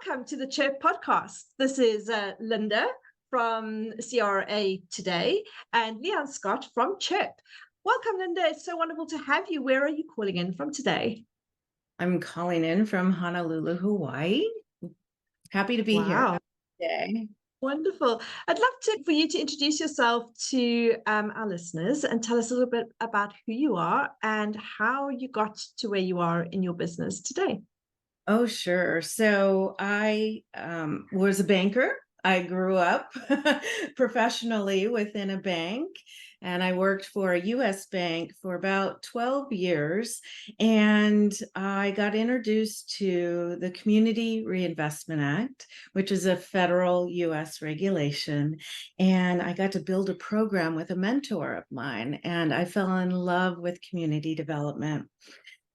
Welcome to the Chirp Podcast. This is Linda from CRA Today and Leon Scott from Chirp. Welcome, Linda. It's so wonderful to have you. Where are you calling in from today? I'm calling in from Honolulu, Hawaii. Happy to be here today. Wonderful. I'd love for you to introduce yourself to our listeners and tell us a little bit about who you are and how you got to where you are in your business today. Oh, sure. So I was a banker. I grew up professionally within a bank, and I worked for a U.S. bank for about 12 years. And I got introduced to the Community Reinvestment Act, which is a federal U.S. regulation. And I got to build a program with a mentor of mine, and I fell in love with community development.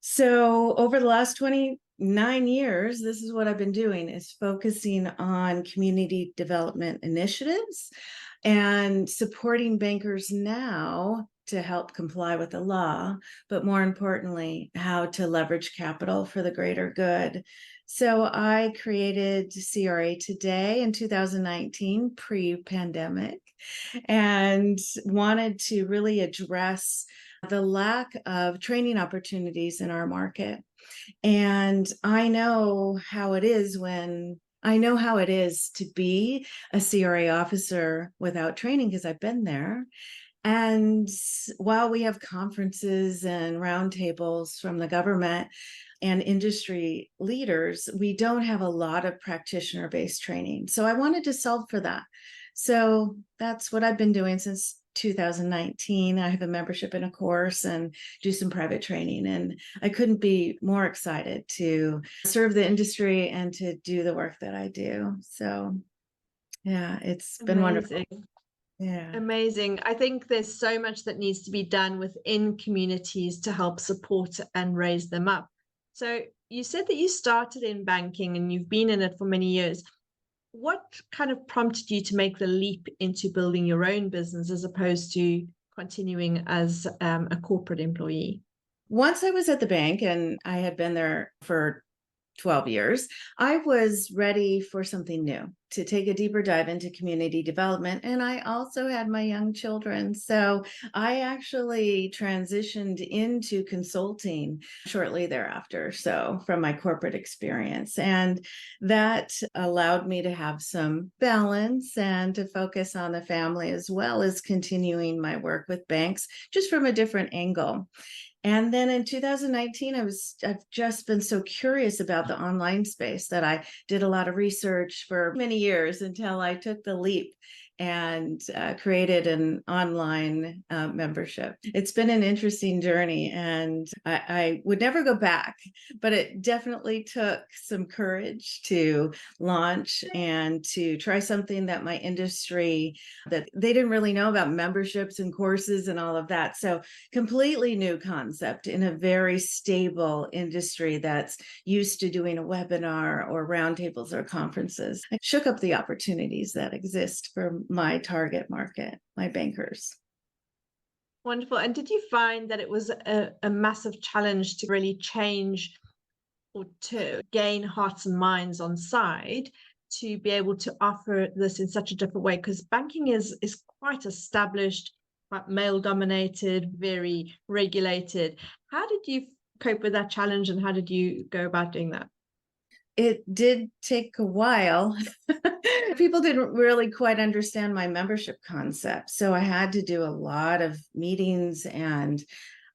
So over the last 29 years, this is what I've been doing, is focusing on community development initiatives and supporting bankers now to help comply with the law, but more importantly, how to leverage capital for the greater good. So I created CRA Today in 2019, pre-pandemic, and wanted to really address the lack of training opportunities in our market. And I know how it is to be a CRA officer without training, because I've been there. And while we have conferences and roundtables from the government and industry leaders, we don't have a lot of practitioner-based training. So I wanted to solve for that. So that's what I've been doing since 2019. I have a membership in a course and do some private training, and I couldn't be more excited to serve the industry and to do the work that I do. So yeah, it's been wonderful. Yeah. Amazing. I think there's so much that needs to be done within communities to help support and raise them up. So you said that you started in banking and you've been in it for many years. What kind of prompted you to make the leap into building your own business as opposed to continuing as a corporate employee? Once I was at the bank, and I had been there for 12 years, I was ready for something new, to take a deeper dive into community development. And I also had my young children. So I actually transitioned into consulting shortly thereafter, so from my corporate experience. And that allowed me to have some balance and to focus on the family, as well as continuing my work with banks, just from a different angle. And then in 2019, I've just been so curious about the online space that I did a lot of research for many years until I took the leap and created an online membership. It's been an interesting journey, and I would never go back, but it definitely took some courage to launch and to try something that my industry, that they didn't really know about, memberships and courses and all of that. So completely new concept in a very stable industry that's used to doing a webinar or roundtables or conferences. I shook up the opportunities that exist for my target market, my bankers. Wonderful. And did you find that it was a massive challenge to really change or to gain hearts and minds on side to be able to offer this in such a different way? Because banking is quite established, quite male dominated, very regulated. How did you cope with that challenge, and how did you go about doing that? It did take a while. People didn't really quite understand my membership concept. So I had to do a lot of meetings, and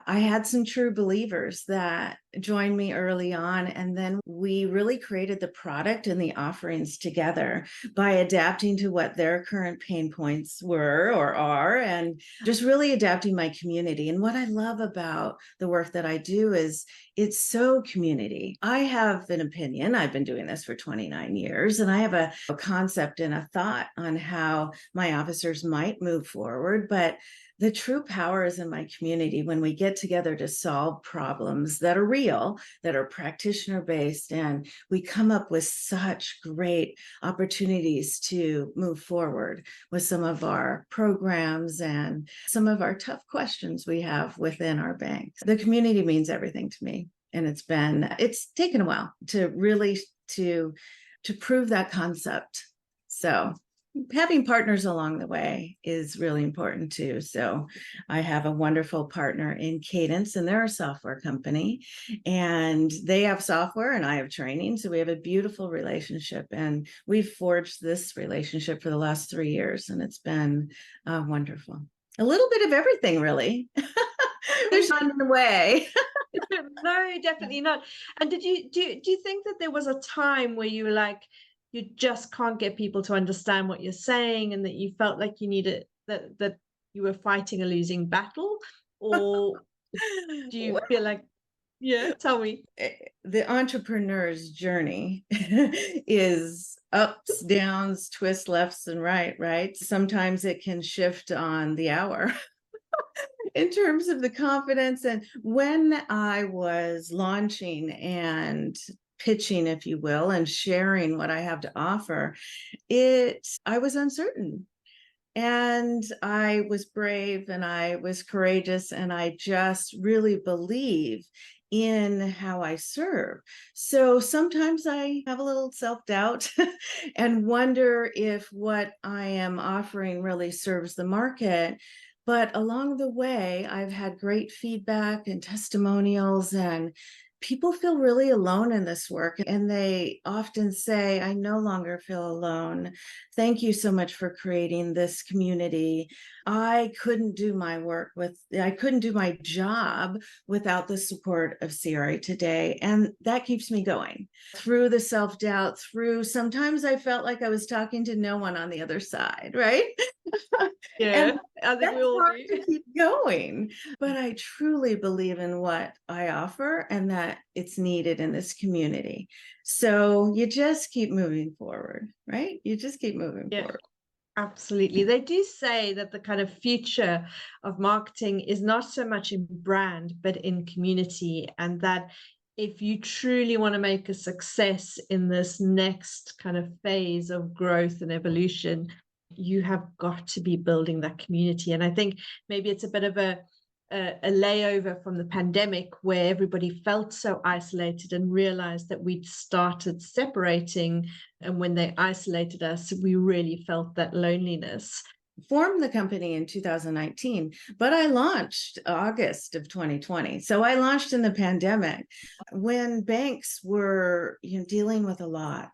I had some true believers that joined me early on. And then we really created the product and the offerings together by adapting to what their current pain points were or are, and just really adapting my community. And what I love about the work that I do is it's so community. I have an opinion. I've been doing this for 29 years, and I have a concept and a thought on how my officers might move forward. But the true power is in my community when we get together to solve problems that are real, that are practitioner-based, and we come up with such great opportunities to move forward with some of our programs and some of our tough questions we have within our bank. The community means everything to me, and it's taken a while to really to prove that concept. So having partners along the way is really important too. So I have a wonderful partner in Cadence, and they're a software company, and they have software and I have training. So we have a beautiful relationship, and we've forged this relationship for the last 3 years, and it's been wonderful. A little bit of everything, really. There's none in the way. No, definitely not. And do you think that there was a time where you were like, you just can't get people to understand what you're saying, and that you felt like you needed that you were fighting a losing battle? Or do you feel like, yeah, tell me. The entrepreneur's journey is ups, downs, twists, lefts, and right? Sometimes it can shift on the hour. In terms of the confidence. And when I was launching and pitching, if you will, and sharing what I have to offer, I was uncertain. And I was brave and I was courageous, and I just really believe in how I serve. So sometimes I have a little self-doubt and wonder if what I am offering really serves the market. But along the way, I've had great feedback and testimonials, and people feel really alone in this work. And they often say, I no longer feel alone. Thank you so much for creating this community. I couldn't do my job without the support of CRA Today. And that keeps me going through the self-doubt, sometimes I felt like I was talking to no one on the other side, right? Yeah, And I think we all hard do. to keep going. But I truly believe in what I offer and that it's needed in this community. So you just keep moving forward, right? You just keep moving forward. Absolutely. They do say that the kind of future of marketing is not so much in brand, but in community. And that if you truly want to make a success in this next kind of phase of growth and evolution, you have got to be building that community. And I think maybe it's a bit of a layover from the pandemic, where everybody felt so isolated and realized that we'd started separating. And when they isolated us, we really felt that loneliness. Formed the company in 2019, but I launched August of 2020. So I launched in the pandemic when banks were dealing with a lot,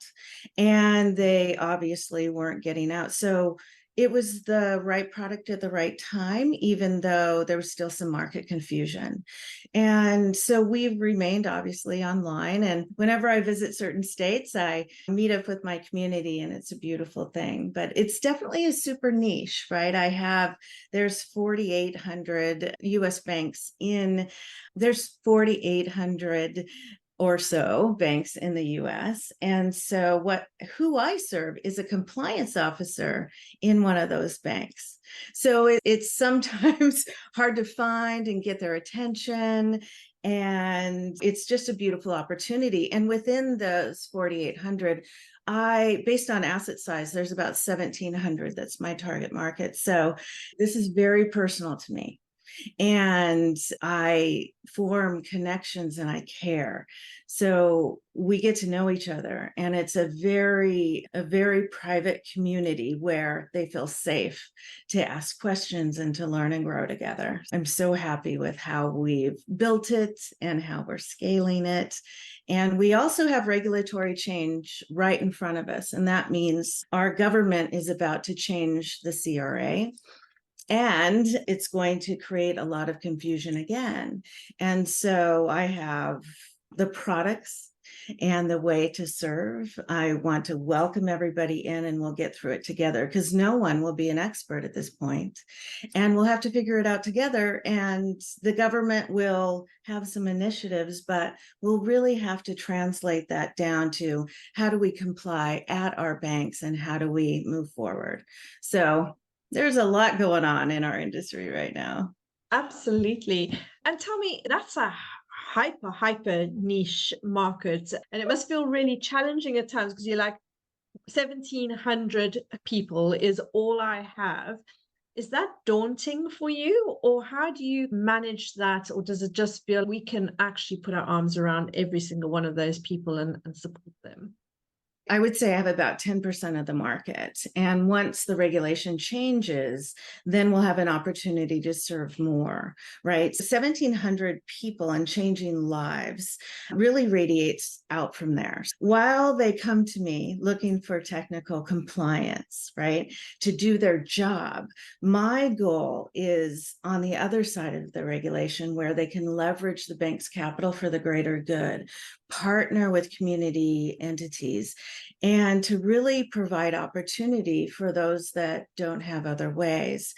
and they obviously weren't getting out. So it was the right product at the right time, even though there was still some market confusion. And so we've remained obviously online. And whenever I visit certain states, I meet up with my community, and it's a beautiful thing. But it's definitely a super niche, right? There's 4,800 US banks there's 4,800 or so banks in the US. And so who I serve is a compliance officer in one of those banks. So it's sometimes hard to find and get their attention. And it's just a beautiful opportunity. And within those 4,800, based on asset size, there's about 1,700 that's my target market. So this is very personal to me. And I form connections and I care. So we get to know each other, and it's a very private community where they feel safe to ask questions and to learn and grow together. I'm so happy with how we've built it and how we're scaling it. And we also have regulatory change right in front of us. And that means our government is about to change the CRA. And it's going to create a lot of confusion again. And so I have the products and the way to serve. I want to welcome everybody in, and we'll get through it together, because no one will be an expert at this point. And we'll have to figure it out together. And the government will have some initiatives, but we'll really have to translate that down to how do we comply at our banks and how do we move forward. So there's a lot going on in our industry right now. Absolutely. And tell me, that's a hyper niche market, and it must feel really challenging at times, because you're like, 1,700 people is all I have. Is that daunting for you, or how do you manage that? Or does it just feel we can actually put our arms around every single one of those people and support them? I would say I have about 10% of the market. And once the regulation changes, then we'll have an opportunity to serve more, right? 1,700 people and changing lives really radiates out from there. While they come to me looking for technical compliance, right, to do their job, my goal is on the other side of the regulation where they can leverage the bank's capital for the greater good, partner with community entities, and to really provide opportunity for those that don't have other ways.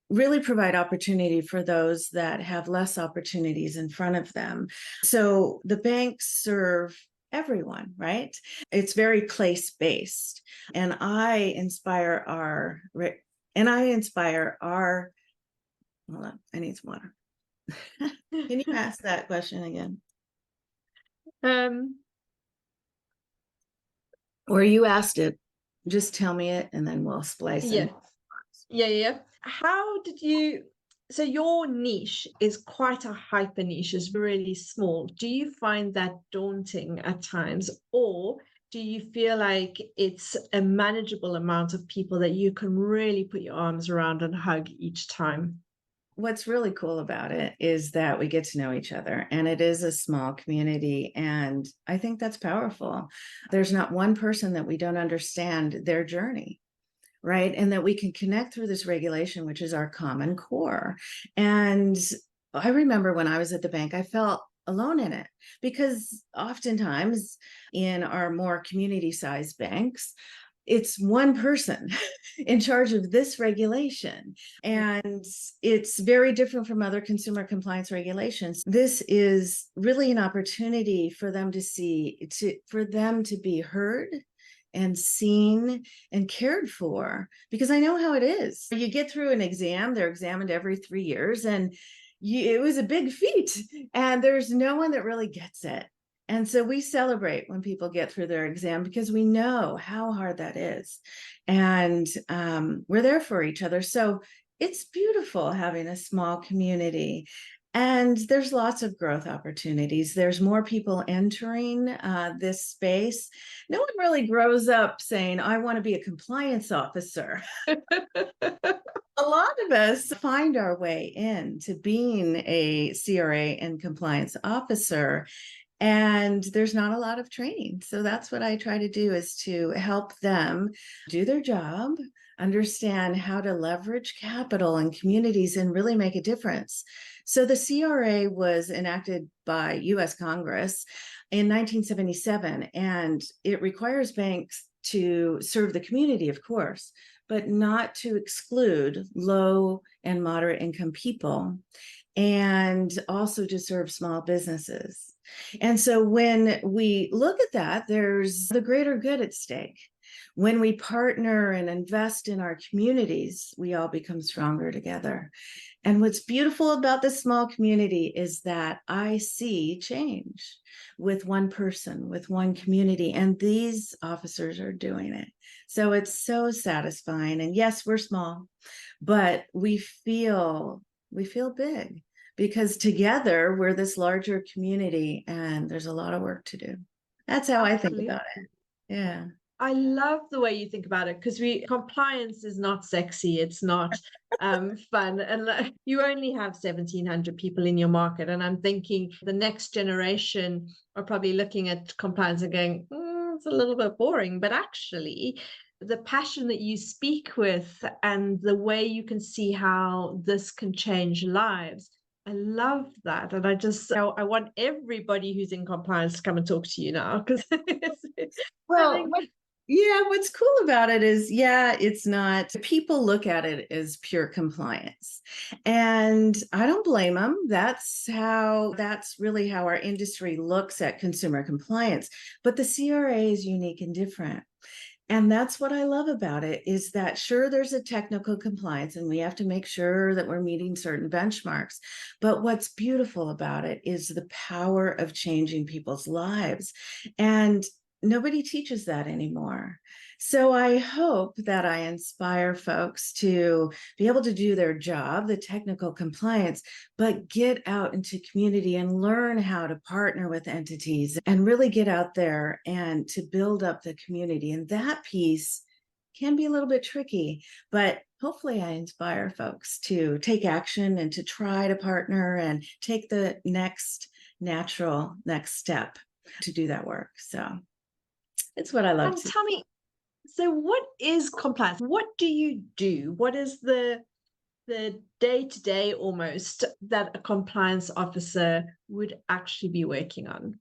Really provide opportunity for those that have less opportunities in front of them. So the banks serve everyone, right? It's very place-based. And I inspire our, hold on, I need some water. Can you ask that question again? Or you asked it, just tell me it and then we'll splice it. Yeah. How did you, so your niche is quite a hyper niche, is really small. Do you find that daunting at times, or do you feel like it's a manageable amount of people that you can really put your arms around and hug each time? What's really cool about it is that we get to know each other, and it is a small community. And I think that's powerful. There's not one person that we don't understand their journey, right? And that we can connect through this regulation, which is our common core. And I remember when I was at the bank, I felt alone in it, because oftentimes in our more community-sized banks, it's one person in charge of this regulation. And it's very different from other consumer compliance regulations. This is really an opportunity for them for them to be heard and seen and cared for, because I know how it is. You get through an exam, they're examined every 3 years, and it was a big feat, and there's no one that really gets it. And so we celebrate when people get through their exam, because we know how hard that is. And we're there for each other. So it's beautiful having a small community. And there's lots of growth opportunities. There's more people entering this space. No one really grows up saying, I want to be a compliance officer. A lot of us find our way into being a CRA and compliance officer. And there's not a lot of training. So that's what I try to do, is to help them do their job, understand how to leverage capital and communities and really make a difference. So the CRA was enacted by US Congress in 1977, and it requires banks to serve the community, of course, but not to exclude low and moderate income people, and also to serve small businesses. And so when we look at that, there's the greater good at stake. When we partner and invest in our communities, we all become stronger together. And what's beautiful about this small community is that I see change with one person, with one community, and these officers are doing it. So it's so satisfying. And yes, we're small, but we feel big, because together we're this larger community, and there's a lot of work to do. That's how I think about it. Yeah. I love the way you think about it, because compliance is not sexy. It's not fun. And you only have 1,700 people in your market. And I'm thinking the next generation are probably looking at compliance and going, it's a little bit boring. But actually, the passion that you speak with and the way you can see how this can change lives, I love that. And I want everybody who's in compliance to come and talk to you now, because what's cool about it is, it's not, people look at it as pure compliance, and I don't blame them. That's really how our industry looks at consumer compliance. But the CRA is unique and different. And that's what I love about it, is that sure, there's a technical compliance and we have to make sure that we're meeting certain benchmarks. But what's beautiful about it is the power of changing people's lives. And nobody teaches that anymore. So I hope that I inspire folks to be able to do their job, the technical compliance, but get out into community and learn how to partner with entities and really get out there and to build up the community. And that piece can be a little bit tricky, but hopefully I inspire folks to take action and to try to partner and take the natural next step to do that work. So it's what I love And to. tell me, so what is compliance? What do you do? What is the day-to-day almost that a compliance officer would actually be working on?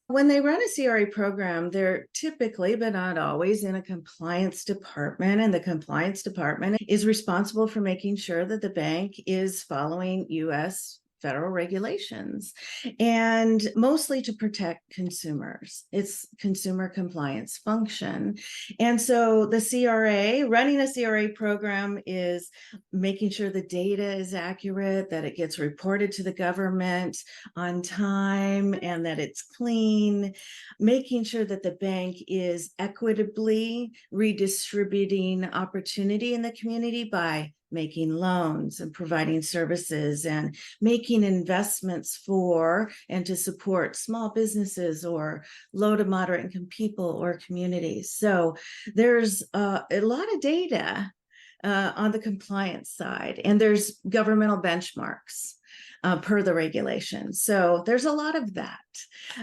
When they run a CRA program, they're typically, but not always, in a compliance department. And the compliance department is responsible for making sure that the bank is following US federal regulations, and mostly to protect consumers. It's consumer compliance function. And so the CRA, running a CRA program, is making sure the data is accurate, that it gets reported to the government on time, and that it's clean, making sure that the bank is equitably redistributing opportunity in the community by making loans and providing services and making investments for and to support small businesses or low to moderate income people or communities. So there's a lot of data on the compliance side, and there's governmental benchmarks per the regulations. So there's a lot of that.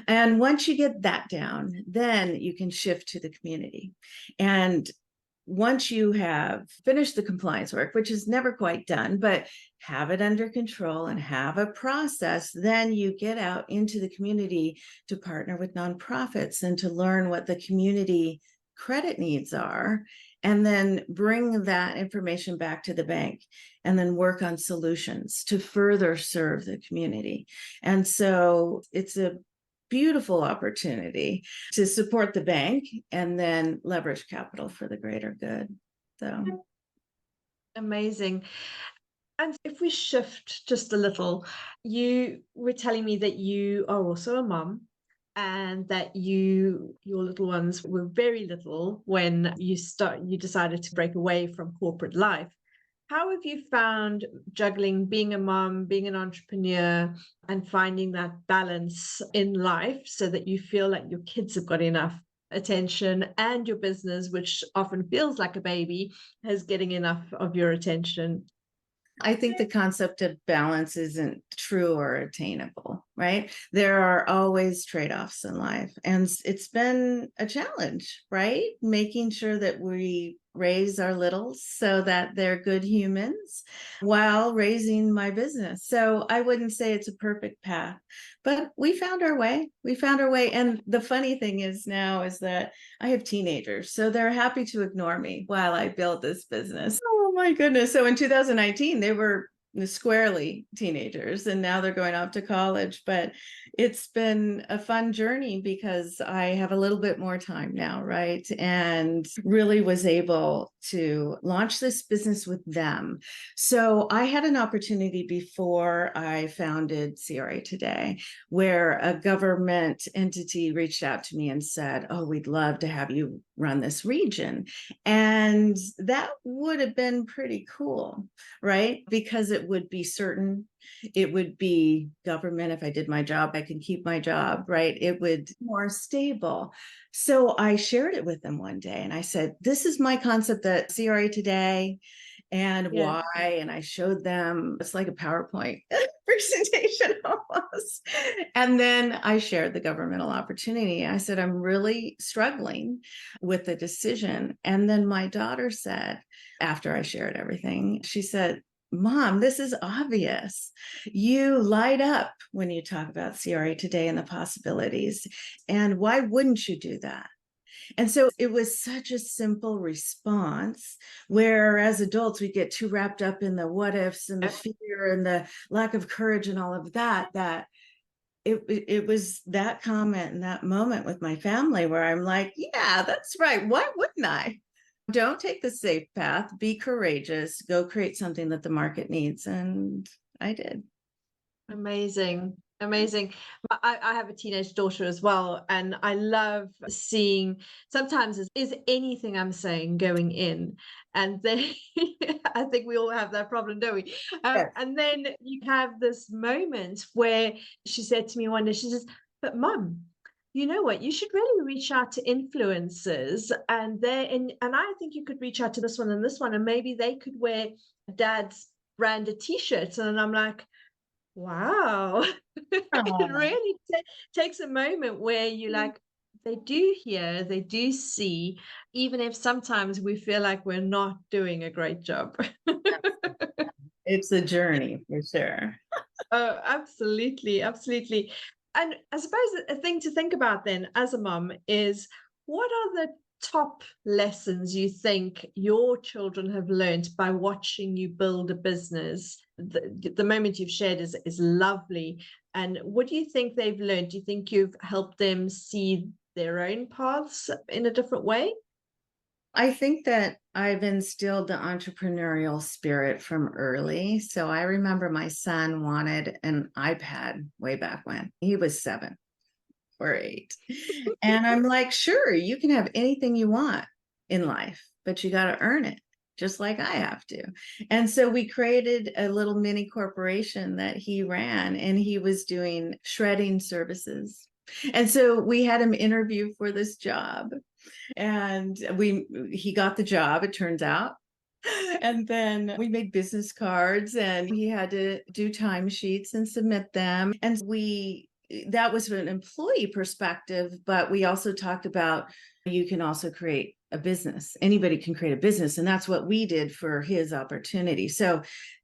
And once you get that down, then you can shift to the community. And once you have finished the compliance work, which is never quite done, but have it under control and have a process, then you get out into the community to partner with nonprofits and to learn what the community credit needs are, and then bring that information back to the bank and then work on solutions to further serve the community. And so it's a beautiful opportunity to support the bank and then leverage capital for the greater good. So Amazing. And if we shift just a little, you were telling me that you are also a mom and that your little ones were very little when you decided to break away from corporate life. How have you found juggling being a mom, being an entrepreneur, and finding that balance in life so that you feel like your kids have got enough attention and your business, which often feels like a baby, is getting enough of your attention? I think the concept of balance isn't true or attainable, right? There are always trade-offs in life. And it's been a challenge, right? Making sure that we raise our littles so that they're good humans while raising my business. So I wouldn't say it's a perfect path, but we found our way. We found our way. And the funny thing is now is that I have teenagers, so they're happy to ignore me while I build this business. Oh my goodness. So in 2019, they were squarely teenagers, and now they're going off to college. But it's been a fun journey because I have a little bit more time now, right? And really was able to launch this business with them. So I had an opportunity before I founded CRA Today, where a government entity reached out to me and said, "Oh, we'd love to have you run this region." And that would have been pretty cool, right? Because it would be certain, it would be government. If I did my job, I can keep my job, right? It would be more stable. So I shared it with them one day and I said, "This is my concept at CRA Today and Yeah. why." And I showed them, it's like a PowerPoint presentation almost. And then I shared the governmental opportunity. I said, "I'm really struggling with the decision." And then my daughter said, after I shared everything, she said, "Mom, this is obvious. You light up when you talk about CRA Today and the possibilities. And why wouldn't you do that?" And so it was such a simple response, where as adults, we get too wrapped up in the what ifs and the fear and the lack of courage and all of that, that it was that comment and that moment with my family where I'm like, yeah, that's right. Why wouldn't I? Don't take the safe path, be courageous, go create something that the market needs. And I did. Amazing. Amazing. I have a teenage daughter as well, and I love seeing sometimes is anything I'm saying going in, and then I think we all have that problem, don't we? Yes. And then you have this moment where she said to me one day, she says, "But Mum, you know what? You should really reach out to influencers, and I think you could reach out to this one and this one, and maybe they could wear Dad's branded T-shirts." And I'm like, wow. It Aw. really takes a moment where you like, they do hear, they do see, even if sometimes we feel like we're not doing a great job. It's a journey for sure. Oh, absolutely, absolutely. And I suppose a thing to think about then as a mum is, what are the top lessons you think your children have learned by watching you build a business? The moment you've shared is lovely. And what do you think they've learned? Do you think you've helped them see their own paths in a different way? I think that I've instilled the entrepreneurial spirit from early. So I remember my son wanted an iPad way back when he was 7 or 8. And I'm like, sure, you can have anything you want in life, but you got to earn it, just like I have to. And so we created a little mini corporation that he ran, and he was doing shredding services. And so we had him interview for this job, and he got the job, it turns out. And then we made business cards, and he had to do timesheets and submit them. And that was from an employee perspective, but we also talked about you can also create a business. Anybody can create a business. And that's what we did for his opportunity. So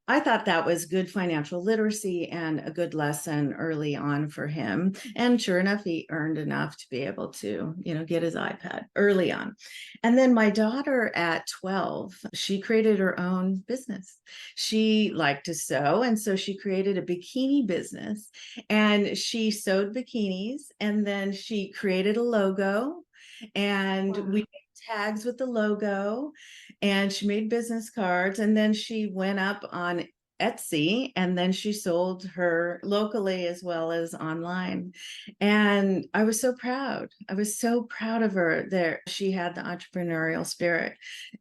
I thought that was good financial literacy and a good lesson early on for him. And sure enough, he earned enough to be able to, get his iPad early on. And then my daughter at 12, she created her own business. She liked to sew. And so she created a bikini business, and she sewed bikinis, and then she created a logo, and Wow. we tags with the logo, and she made business cards, and then she went up on Etsy, and then she sold her locally as well as online. And I was so proud. I was so proud of her there. She had the entrepreneurial spirit.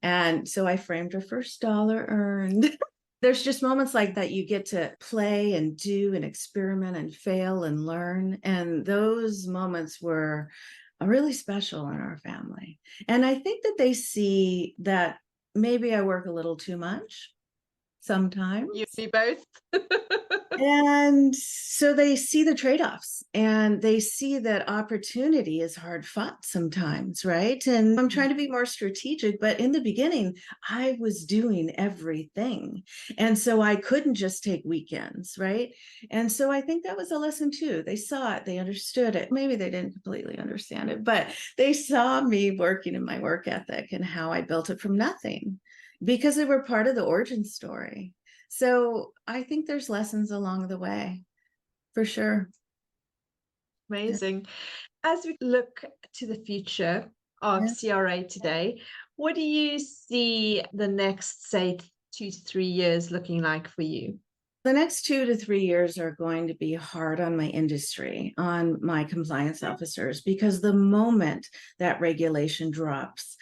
And so I framed her first dollar earned. There's just moments like that you get to play and do and experiment and fail and learn. And those moments were really special in our family. And I think that they see that maybe I work a little too much sometimes. You me both. And so they see the trade-offs, and they see that opportunity is hard fought sometimes, right? And I'm trying to be more strategic, but in the beginning, I was doing everything. And so I couldn't just take weekends, right? And so I think that was a lesson too. They saw it, they understood it. Maybe they didn't completely understand it, but they saw me working in my work ethic and how I built it from nothing, because they were part of the origin story. So I think there's lessons along the way, for sure. Amazing. As we look to the future of Yeah. CRA Today, what do you see the next, say, 2 to 3 years looking like for you? The next 2 to 3 years are going to be hard on my industry, on my compliance officers, because the moment that regulation drops,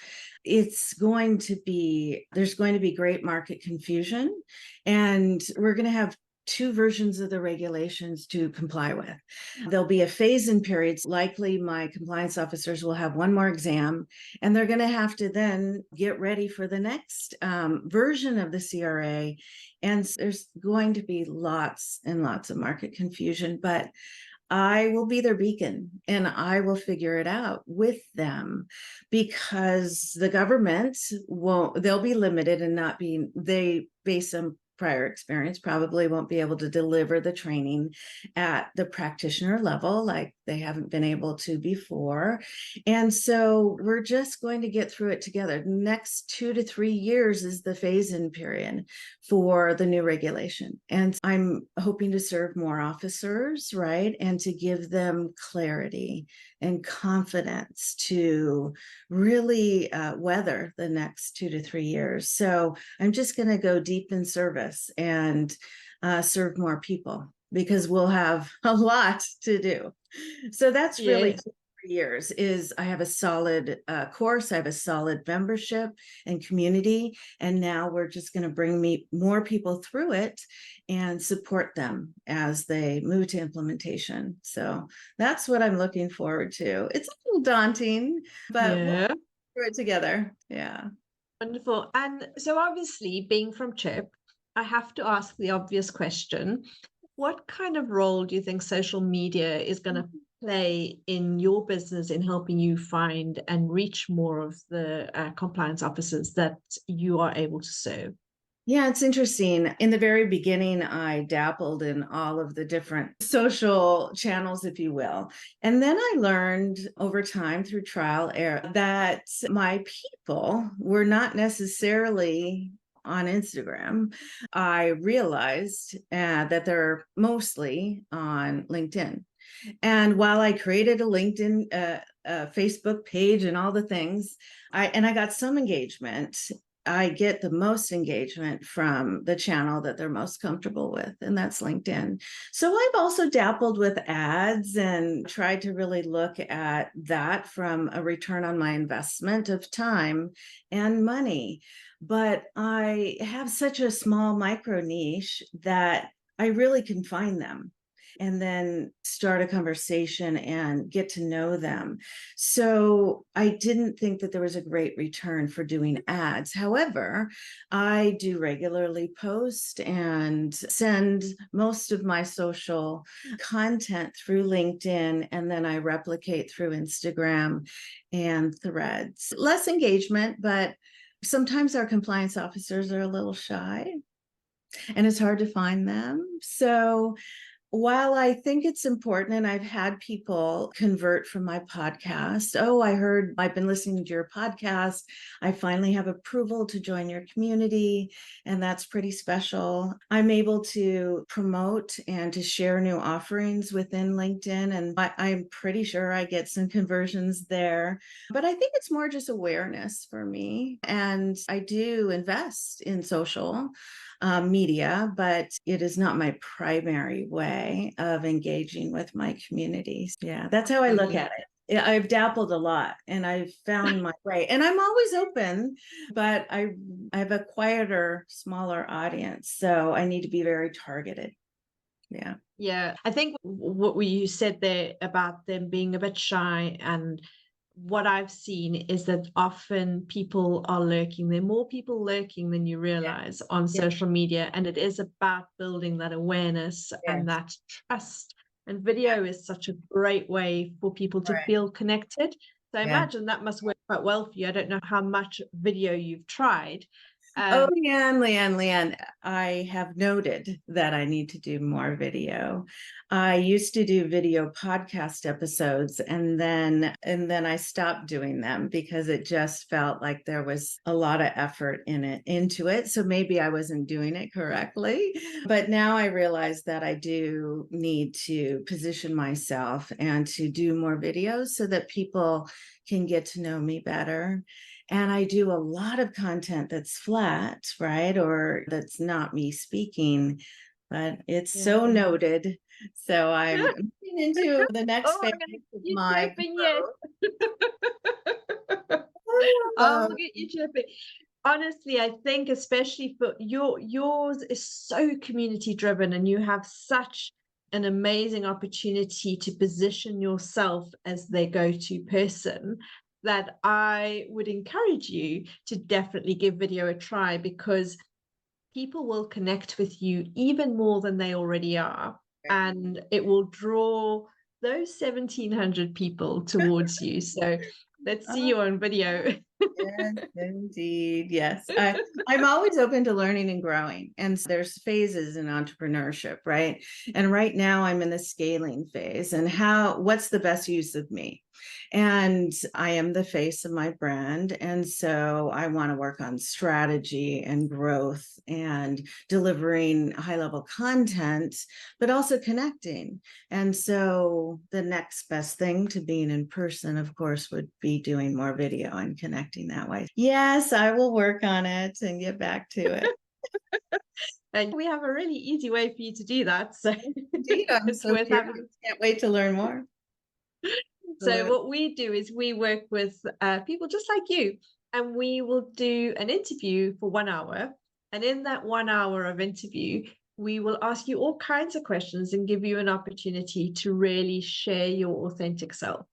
there's going to be great market confusion, and we're going to have 2 versions of the regulations to comply with. There'll be a phase-in period. Likely my compliance officers will have one more exam, and they're going to have to then get ready for the next version of the CRA. And there's going to be lots and lots of market confusion, but I will be their beacon, and I will figure it out with them, because the government they'll be limited and they, based on prior experience, probably won't be able to deliver the training at the practitioner level like they haven't been able to before. And so we're just going to get through it together. Next 2 to 3 years is the phase-in period for the new regulation. And I'm hoping to serve more officers, right? And to give them clarity and confidence to really weather the next 2 to 3 years. So I'm just going to go deep in service and serve more people. because we'll have a lot to do. So that's really Yes. years is I have a solid course, I have a solid membership and community, and now we're just going to bring more people through it and support them as they move to implementation. So that's what I'm looking forward to. It's a little daunting, but we'll Yeah. do it together. Yeah. Wonderful. And so obviously, being from Chirp, I have to ask the obvious question. What kind of role do you think social media is going to play in your business in helping you find and reach more of the compliance officers that you are able to serve? Yeah, it's interesting. In the very beginning, I dabbled in all of the different social channels, if you will. And then I learned over time through trial error that my people were not necessarily on Instagram. I realized that they're mostly on LinkedIn. And while I created a LinkedIn, a Facebook page and all the things, I got some engagement. I get the most engagement from the channel that they're most comfortable with, and that's LinkedIn. So I've also dabbled with ads and tried to really look at that from a return on my investment of time and money. But I have such a small micro niche that I really confine them and then start a conversation and get to know them. So I didn't think that there was a great return for doing ads. However, I do regularly post and send most of my social content through LinkedIn, and then I replicate through Instagram and Threads. Less engagement, but sometimes our compliance officers are a little shy and it's hard to find them. So while I think it's important, and I've had people convert from my podcast, oh, I heard I've been listening to your podcast. I finally have approval to join your community, and that's pretty special. I'm able to promote and to share new offerings within LinkedIn, and I'm pretty sure I get some conversions there. But I think it's more just awareness for me, and I do invest in social media, but it is not my primary way of engaging with my communities. Yeah, that's how I look at it. I've dabbled a lot and I've found my way, and I'm always open, but I have a quieter, smaller audience, so I need to be very targeted. Yeah. Yeah, I think what you said there about them being a bit shy, and what I've seen is that often people are lurking. There are more people lurking than you realize on social media, and it is about building that awareness and that trust. And video is such a great way for people to feel connected. So I imagine that must work quite well for you. I don't know how much video you've tried. Oh, Leanne, I have noted that I need to do more video. I used to do video podcast episodes, and then I stopped doing them because it just felt like there was a lot of effort into it. So maybe I wasn't doing it correctly. But now I realize that I do need to position myself and to do more videos so that people can get to know me better. And I do a lot of content that's flat, right? Or that's not me speaking, but it's so noted. So I'm moving into the next phase of my Oh, look at you chirping. Honestly, I think especially for yours is so community driven, and you have such an amazing opportunity to position yourself as their go-to person, that I would encourage you to definitely give video a try, because people will connect with you even more than they already are, and it will draw those 1,700 people towards you. So let's see you on video. Yes, indeed. Yes. I'm always open to learning and growing. And there's phases in entrepreneurship, right? And right now I'm in the scaling phase, and what's the best use of me? And I am the face of my brand. And so I want to work on strategy and growth and delivering high level content, but also connecting. And so the next best thing to being in person, of course, would be doing more video and connecting that way. Yes, I will work on it and get back to it. And we have a really easy way for you to do that. So Indeed, I'm it's so worth curious. having. Can't wait to learn more. So what we do is we work with people just like you, and we will do an interview for 1 hour. And in that 1 hour of interview, we will ask you all kinds of questions and give you an opportunity to really share your authentic self.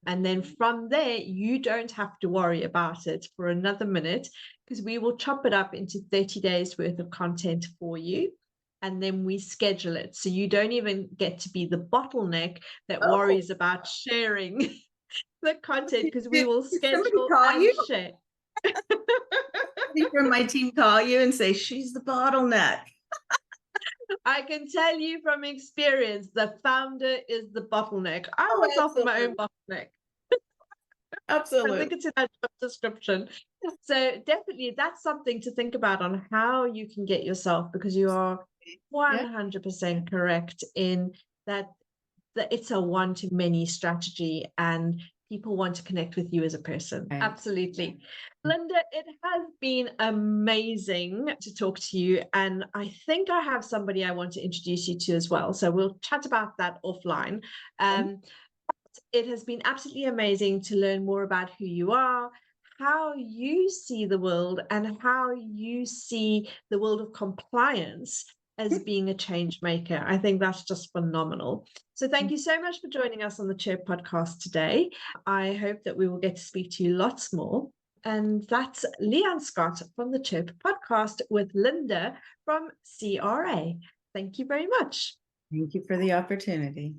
And then from there, you don't have to worry about it for another minute, because we will chop it up into 30 days worth of content for you. And then we schedule it. So you don't even get to be the bottleneck that Oh, worries about sharing the content, because we will did somebody schedule call and you? share. Somebody from my team call you and say, she's the bottleneck. I can tell you from experience, the founder is the bottleneck. I Oh, myself am my own bottleneck. I absolutely. think it's in our job description. So definitely that's something to think about on how you can get yourself, because you are 100% correct in that it's a one-to-many strategy and people want to connect with you as a person. Right. Absolutely. Linda, it has been amazing to talk to you. And I think I have somebody I want to introduce you to as well. So we'll chat about that offline. It has been absolutely amazing to learn more about who you are, how you see the world, and how you see the world of compliance as being a change maker. I think that's just phenomenal. So thank you so much for joining us on the Chirp Podcast today. I hope that we will get to speak to you lots more. And that's Leanne Scott from the Chirp Podcast with Linda from CRA. Thank you very much. Thank you for the opportunity.